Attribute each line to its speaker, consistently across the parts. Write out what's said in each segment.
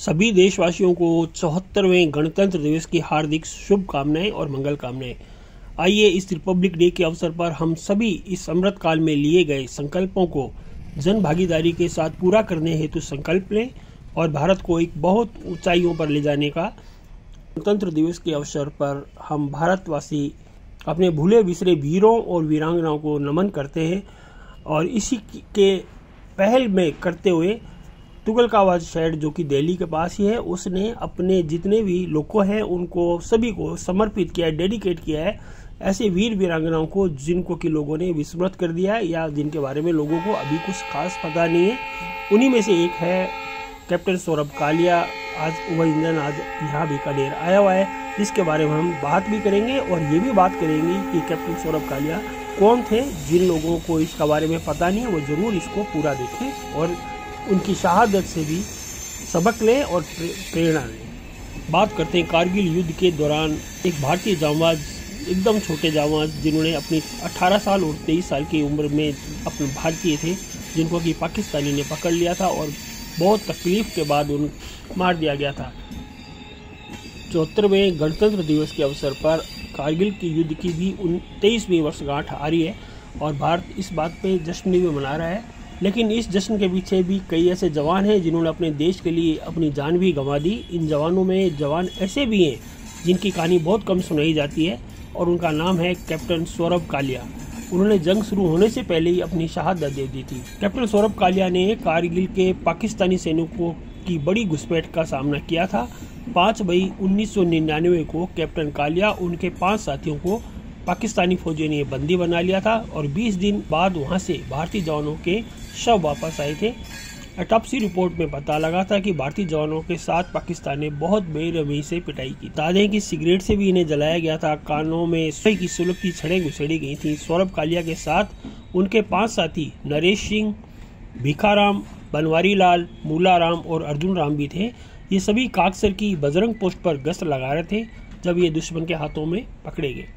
Speaker 1: सभी देशवासियों को 74वें गणतंत्र दिवस की हार्दिक शुभकामनाएं और मंगल कामनाएं। आइए इस रिपब्लिक डे के अवसर पर हम सभी इस अमृत काल में लिए गए संकल्पों को जन भागीदारी के साथ पूरा करने हेतु संकल्प लें और भारत को एक बहुत ऊंचाइयों पर ले जाने का। गणतंत्र दिवस के अवसर पर हम भारतवासी अपने भूले बिसरे वीरों और वीरांगनाओं को नमन करते हैं और इसी के पहल में करते हुए तुगलकाबाद शहर जो कि दिल्ली के पास ही है, उसने अपने जितने भी लोग हैं उनको सभी को समर्पित किया है, डेडिकेट किया है ऐसे वीर वीरांगनाओं को जिनको कि लोगों ने विस्मृत कर दिया है या जिनके बारे में लोगों को अभी कुछ खास पता नहीं है। उन्हीं में से एक है कैप्टन सौरभ कालिया। आज वह इंजन आज यहाँ बीकानेर आया हुआ है, जिसके बारे में हम बात भी करेंगे और ये भी बात करेंगे कि कैप्टन सौरभ कालिया कौन थे। जिन लोगों को इसका बारे में पता नहीं है वो जरूर इसको पूरा देखें और उनकी शहादत से भी सबक लें और प्रेरणा लें। बात करते हैं कारगिल युद्ध के दौरान एक भारतीय जांबाज, एकदम छोटे जांबाज जिन्होंने अपनी 18 साल और 23 साल की उम्र में अपने भारतीय थे, जिनको कि पाकिस्तानी ने पकड़ लिया था और बहुत तकलीफ के बाद उन मार दिया गया था। 74वें गणतंत्र दिवस के अवसर पर कारगिल के युद्ध की भी 23वीं वर्षगांठ आ रही है और भारत इस बात पे जश्न भी मना रहा है। लेकिन इस जश्न के पीछे भी कई ऐसे जवान हैं जिन्होंने अपने देश के लिए अपनी जान भी गंवा दी। इन जवानों में जवान ऐसे भी हैं जिनकी कहानी बहुत कम सुनाई जाती है और उनका नाम है कैप्टन सौरभ कालिया। उन्होंने जंग शुरू होने से पहले ही अपनी शहादत दे दी थी। कैप्टन सौरभ कालिया ने कारगिल के पाकिस्तानी सैनिकों की बड़ी घुसपैठ का सामना किया था। 5 मई 1999 को कैप्टन कालिया उनके 5 साथियों को पाकिस्तानी फौजियों ने बंदी बना लिया था और 20 दिन बाद वहां से भारतीय जवानों के शव वापस आए थे। ऑटोप्सी रिपोर्ट में पता लगा था कि भारतीय जवानों के साथ पाकिस्तान ने बहुत बेरहमी से पिटाई की। दादे की सिगरेट से भी इन्हें जलाया गया था। कानों में सोई की सुलगती छड़ें घुसेड़ी गई थी। सौरभ कालिया के साथ उनके 5 साथी नरेश सिंह, भिखाराम, बनवारी लाल, मूला राम और अर्जुन राम भी थे। ये सभी काकसर की बजरंग पोस्ट पर गश्त लगा रहे थे जब ये दुश्मन के हाथों में पकड़े गए।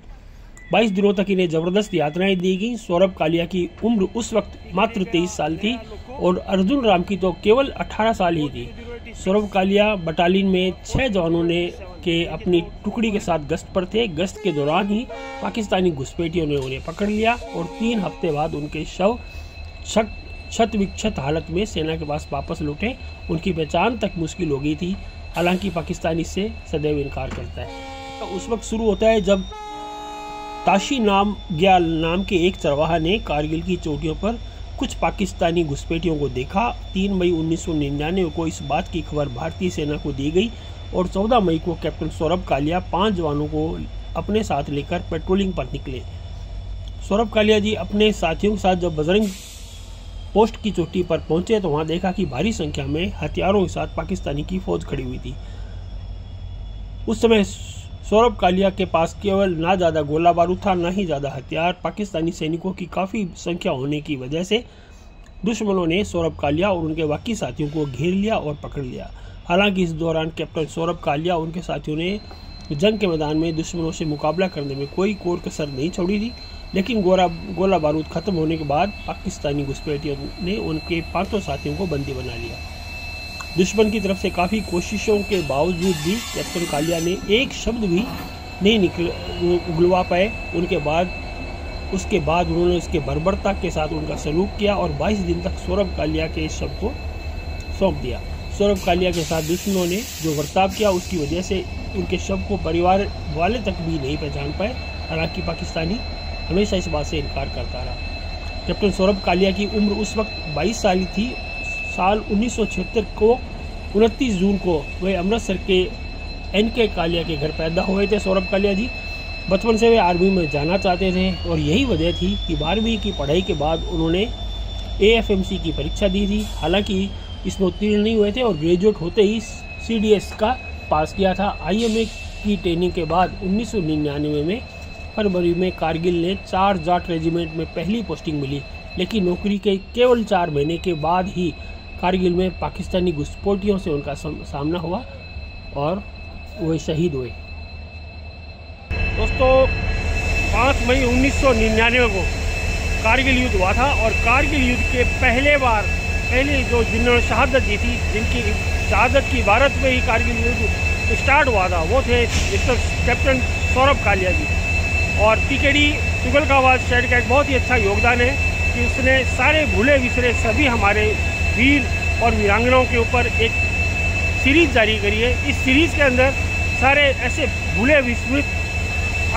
Speaker 1: 22 दिनों तक इन्हें जबरदस्त यातनाएं दी गई। सौरभ कालिया की उम्र उस वक्त मात्र 23 साल थी और अर्जुन राम की तो केवल 18 साल ही थी। सौरभ कालिया बटालियन में 6 जवानों ने के अपनी टुकड़ी के साथ गश्त पर थे। गश्त के दौरान ही पाकिस्तानी घुसपैठियों ने उन्हें पकड़ लिया और 3 हफ्ते बाद उनके शव क्षत विक्षत हालत में सेना के पास वापस लौटे। उनकी पहचान तक मुश्किल हो गई थी, हालांकि पाकिस्तान इससे सदैव इनकार करता है। उस वक्त शुरू होता है जब ताशी नाम के एक चरवाहा ने कारगिल की चोटियों पर कुछ पाकिस्तानी घुसपैठियों को देखा। 3 मई 1999 को इस बात की खबर भारतीय सेना को दी गई और 14 मई को कैप्टन सौरभ कालिया 5 जवानों को अपने साथ लेकर पेट्रोलिंग पर निकले। सौरभ कालिया जी अपने साथियों के साथ जब बजरंग पोस्ट की चोटी पर पहुंचे तो वहां देखा कि भारी संख्या में हथियारों के साथ पाकिस्तानी की फौज खड़ी हुई थी। उस समय सौरभ कालिया के पास केवल ना ज़्यादा गोला बारूद था, ना ही ज़्यादा हथियार। पाकिस्तानी सैनिकों की काफ़ी संख्या होने की वजह से दुश्मनों ने सौरभ कालिया और उनके बाकी साथियों को घेर लिया और पकड़ लिया। हालांकि इस दौरान कैप्टन सौरभ कालिया और उनके साथियों ने जंग के मैदान में दुश्मनों से मुकाबला करने में कोई कोर कसर नहीं छोड़ी थी। लेकिन गोला बारूद खत्म होने के बाद पाकिस्तानी घुसपैठियों ने उनके 5 साथियों को बंदी बना लिया। दुश्मन की तरफ से काफ़ी कोशिशों के बावजूद भी कैप्टन कालिया ने एक शब्द भी नहीं उगलवा पाए। उसके बाद उन्होंने उसके बर्बरता के साथ उनका सलूक किया और 22 दिन तक सौरभ कालिया के इस शव को सौंप दिया। सौरभ कालिया के साथ दुश्मनों ने जो बर्ताव किया उसकी वजह से उनके शव को परिवार वाले तक भी नहीं पहचान पाए। हालांकि पाकिस्तानी हमेशा इस बात से इनकार करता रहा। कैप्टन सौरभ कालिया की उम्र उस वक्त 22 साल की थी। साल 1976 को 29 जून को वे अमृतसर के NK कालिया के घर पैदा हुए थे। सौरभ कालिया जी बचपन से वे आर्मी में जाना चाहते थे और यही वजह थी कि 12वीं की पढ़ाई के बाद उन्होंने AFMC की परीक्षा दी थी। हालांकि इसमें उत्तीर्ण नहीं हुए थे और ग्रेजुएट होते ही CDS का पास किया था। IMA की ट्रेनिंग के बाद 1999 में फरवरी में कारगिल ने 4 जाट रेजिमेंट में पहली पोस्टिंग मिली। लेकिन नौकरी के केवल 4 महीने के बाद ही कारगिल में पाकिस्तानी घुसपैठियों से उनका सामना हुआ और वे शहीद हुए। दोस्तों 5 मई 1999 को कारगिल युद्ध हुआ था और कारगिल युद्ध के पहले जो जिन्होंने शहादत दी थी, जिनकी शहादत की इबारत में ही कारगिल युद्ध स्टार्ट हुआ था, वो थे मिस्टर कैप्टन सौरभ कालिया जी। और पीकेडी तुगलकाबाद स्टेट का एक बहुत ही अच्छा योगदान है कि उसने सारे भूले विसरे सभी हमारे वीर और वीरांगनाओं के ऊपर एक सीरीज़ जारी करी है। इस सीरीज़ के अंदर सारे ऐसे भूले विस्मृत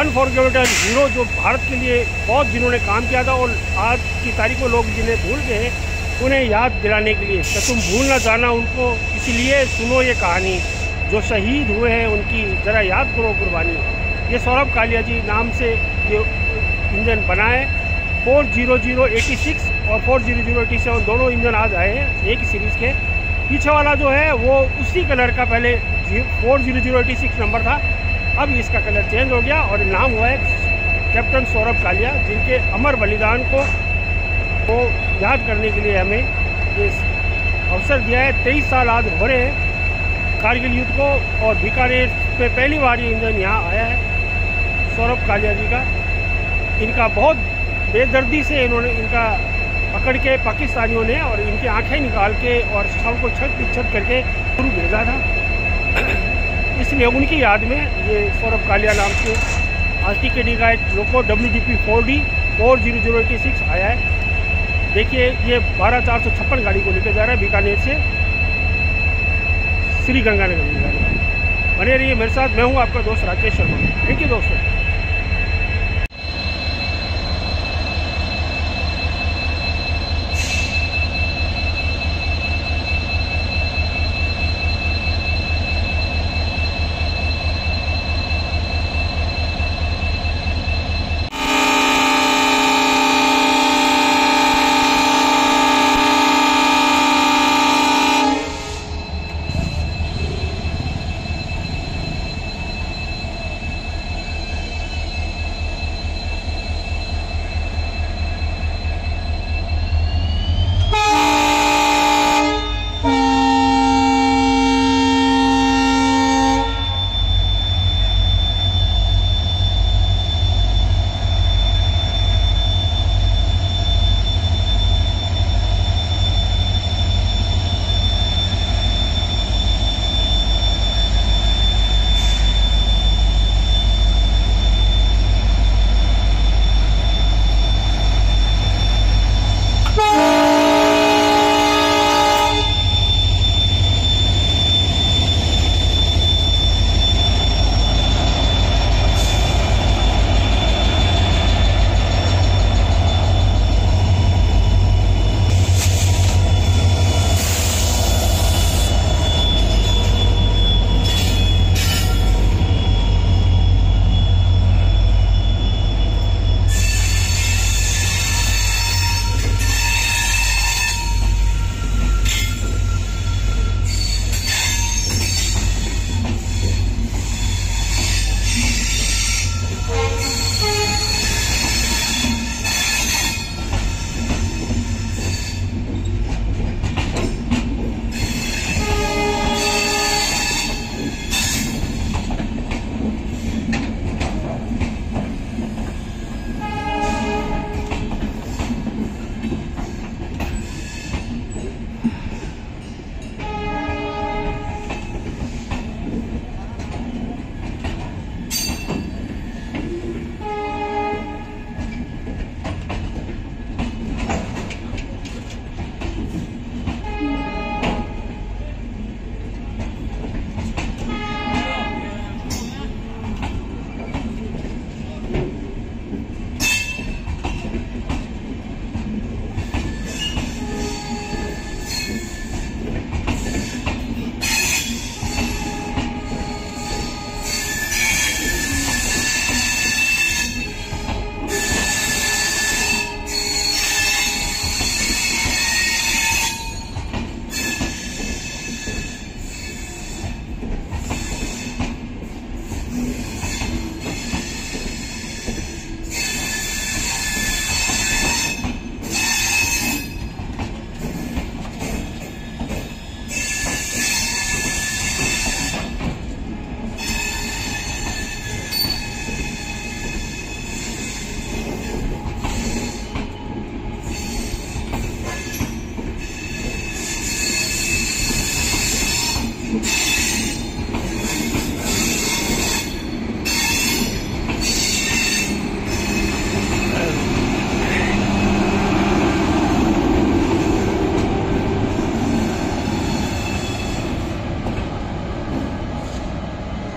Speaker 1: अनफॉरगेटेबल हीरो जो भारत के लिए बहुत जिन्होंने काम किया था और आज की तारीख में लोग जिन्हें भूल गए हैं, उन्हें याद दिलाने के लिए कि तुम भूल ना जाना उनको, इसलिए सुनो ये कहानी, जो शहीद हुए हैं उनकी ज़रा याद करो कुर्बानी। ये सौरभ कालिया जी नाम से ये इंजन बना है। 40086 और 40087 दोनों इंजन आज आए हैं एक ही सीरीज़ के। पीछे वाला जो है वो उसी कलर का पहले 40086 नंबर था, अब इसका कलर चेंज हो गया और नाम हुआ है कैप्टन सौरभ कालिया, जिनके अमर बलिदान को याद करने के लिए हमें ये अवसर दिया है। 23 साल आज हो रहे हैं कारगिल युद्ध को और बीकानेर पे पहली बार ये इंजन यहाँ आया है सौरभ कालिया जी का। इनका बहुत बेदर्दी से इन्होंने इनका पकड़ के पाकिस्तानियों ने और इनकी आंखें निकाल के और सब को छत करके शुरू भेजा था। इसलिए उनकी याद में ये सौरभ कालिया नाम से RTKD का एक लोको WDP 4D 40086 आया है। देखिए ये 12456 गाड़ी को लेकर जा रहा है बीकानेर से श्री गंगानगर। बने रहिए मेरे साथ, मैं हूँ आपका दोस्त राकेश शर्मा। थैंक यू दोस्तों।